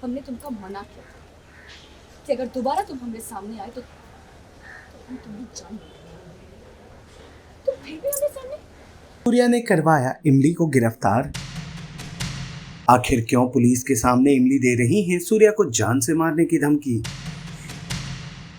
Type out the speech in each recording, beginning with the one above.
हमने तुमको मना किया था कि अगर दोबारा तुम हमारे सामने आए तो हम तुम्हें जान लेंगे। तुम फिर भी हमारे सामने। सूर्या ने करवाया इमली को गिरफ्तार। आखिर क्यों पुलिस के सामने इमली दे रही है सूर्या को जान से मारने की धमकी।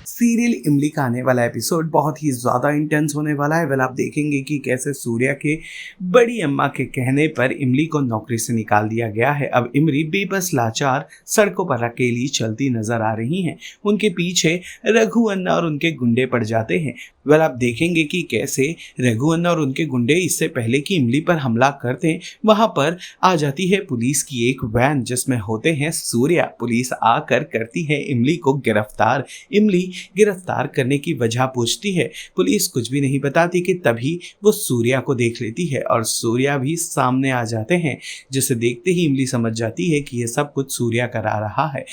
सीरियल इमली का आने वाला एपिसोड बहुत ही ज्यादा इंटेंस होने वाला है। आप देखेंगे कि कैसे सूर्या के बड़ी अम्मा के कहने पर इमली को नौकरी से निकाल दिया गया है। अब इमली बेबस लाचार सड़कों पर अकेली चलती नजर आ रही हैं। उनके पीछे रघु अन्ना और उनके गुंडे पड़ जाते हैं। आप देखेंगे कि कैसे रघु अन्ना और उनके गुंडे इससे पहले कि इमली पर हमला करते हैं वहां पर आ जाती है पुलिस की एक वैन जिसमें होते हैं सूर्या। पुलिस आकर करती है इमली को गिरफ्तार। इमली गिरफ्तार करने की वजह पूछती है। पुलिस कुछ भी नहीं बताती कि तभी वो सूर्या को देख लेती है और सूर्या भी सामने आ जाते हैं, जिसे देखते ही इमली समझ जाती है कि ये सब कुछ सूर्या करा रहा है।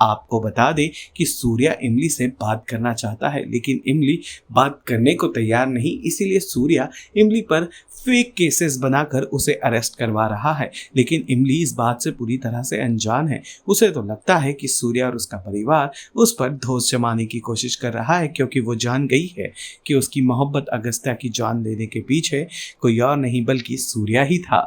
आपको बता दें कि सूर्या इमली से बात करना चाहता है लेकिन इमली बात करने को तैयार नहीं, इसीलिए सूर्या इमली पर फेक केसेस बनाकर उसे अरेस्ट करवा रहा है। लेकिन इमली इस बात से पूरी तरह से अनजान है। उसे तो लगता है कि सूर्या और उसका परिवार उस पर धोस जमाने की कोशिश कर रहा है, क्योंकि वो जान गई है कि उसकी मोहब्बत अगस्त्या की जान लेने के पीछे कोई और नहीं बल्कि सूर्या ही था।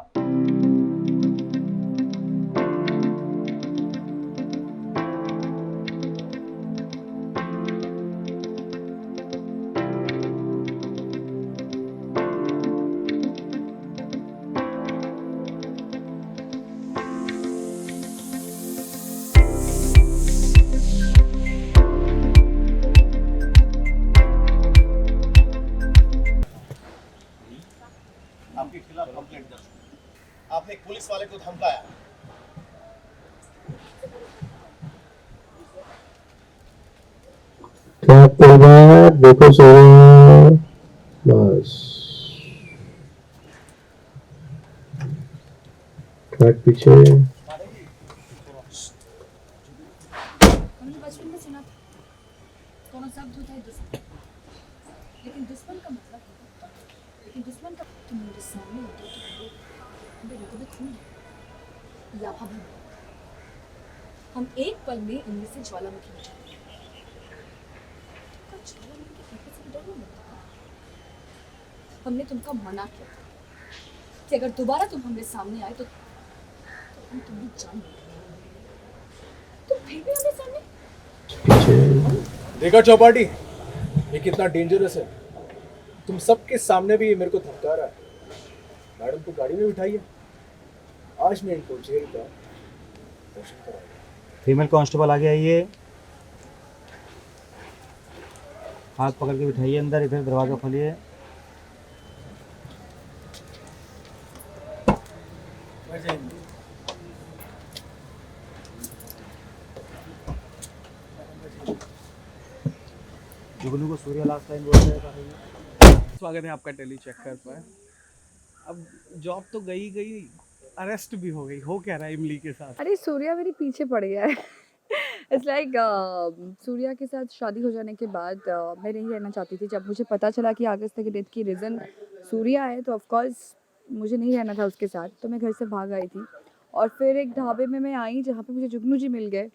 आपके खिलाफ कंप्लेंट दर्ज। आपने एक पुलिस वाले को धमकाया। क्या परिवार देखो सोना बस ट्रैक पीछे हमने बचपन में सुना था कौन सा होता है दुश्मन, लेकिन दुश्मन का मतलब होता है, लेकिन दुश्मन का तुम मेरे सामने होते तो मेरे को भी खून लाभा भी हम एक पल में इनमें से ज्वालामुखी हो जाते हैं। तुमका ज्वालामुखी के फेंके से डर नहीं लगता? हमने तुमको मना किया था कि अगर दोबारा तुम हमारे सामने आए तो हम तुम्हें जान लेंगे। तुम फिर भी हमारे सामने। पीछे देखा चौपाटी, ये कितना डेंजरस है। तुम सबके सामने भी ये मेरे को धमका रहा है। मैडम को गाड़ी में बिठाइए, आज मैं इनको जेल का दर्शन कराऊंगा। फीमेल कांस्टेबल आ गया। ये हाथ पकड़ के बिठाइए अंदर, इधर दरवाजा खोलिए। जुगनू को सूर्या लास्ट टाइम बोल रहे थे। स्वागत है आपका टेली चेकर पर। अब जॉब तो गई, अरेस्ट भी हो गई। हो क्या रहा है इमली के साथ? अरे सूर्या मेरे पीछे पड़ गया है। इट्स लाइक सूर्या के साथ शादी हो जाने के बाद मैं नहीं रहना चाहती थी। जब मुझे पता चला कि अगस्त्या की डेथ की रीज़न सूर्या है तो ऑफ कोर्स मुझे नहीं रहना था उसके साथ, तो मैं घर से भाग आई थी। और फिर एक ढाबे में मैं आई जहाँ पे मुझे जुगनू जी मिल गए,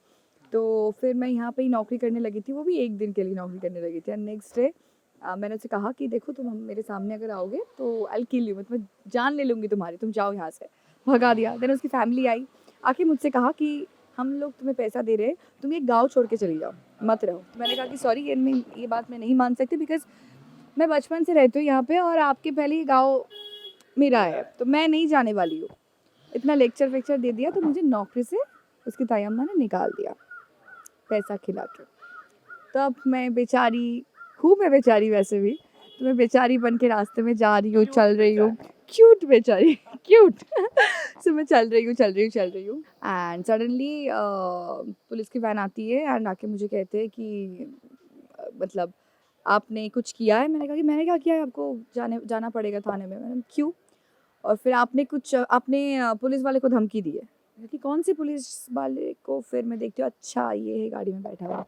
तो फिर मैं यहाँ पे ही नौकरी करने लगी थी। वो भी एक दिन के लिए नौकरी करने लगी थी। एंड नेक्स्ट डे मैंने उससे कहा कि देखो तुम मेरे सामने अगर आओगे तो आई किल यू, मतलब जान ले लूँगी तुम्हारी, तुम जाओ यहाँ से। भगा दिया। देन उसकी फैमिली आई, आके मुझसे कहा कि हम लोग तुम्हें पैसा दे रहे हैं, तुम ये गांव छोड़ के चली जाओ, मत रहो। तो मैंने कहा कि सॉरी, ये बात मैं नहीं मान सकती, बिकॉज मैं बचपन से रहती हूँ यहाँ पे और आपके पहले ये गांव मेरा है, तो मैं नहीं जाने वाली हूँ। इतना लेक्चर वेक्चर दे दिया तो मुझे नौकरी से उसकी ताई अम्मा ने निकाल दिया पैसा खिला के। तब मैं बेचारी हूँ, मैं बेचारी वैसे भी, तो मैं बेचारी बन के रास्ते में जा रही हूँ, चल रही हूँ, क्यूट बेचारी क्यूट। सो मैं चल रही हूँ एंड सडनली पुलिस की वैन आती है एंड आके मुझे कहते हैं कि मतलब आपने कुछ किया है। मैंने कहा कि मैंने क्या किया है, आपको जाना पड़ेगा थाने में। मैंने क्यों? और फिर आपने पुलिस वाले को धमकी दी है। कि कौन सी पुलिस वाले को? फिर मैं देखती हूँ अच्छा ये है गाड़ी में बैठा हुआ।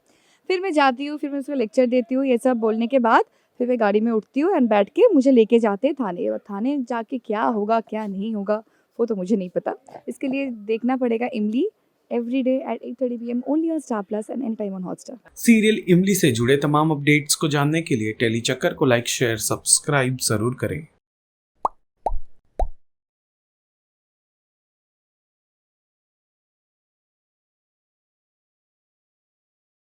फिर मैं जाती हूँ, फिर मैं उसको लेक्चर देती हूँ। ये सब बोलने के बाद फिर मैं गाड़ी में उठती हूँ एंड बैठ के मुझे लेके जाते हैं थाने। और थाने जाके क्या होगा क्या नहीं होगा वो तो मुझे नहीं पता। इसके लिए देखना पड़ेगा इमली every day at 8:30 p.m. only on Star Plus and anytime on Hotstar. Serial इमली से जुड़े तमाम अपडेट्स को जानने के लिए टेली चक्कर को लाइक शेयर सब्सक्राइब जरूर करें।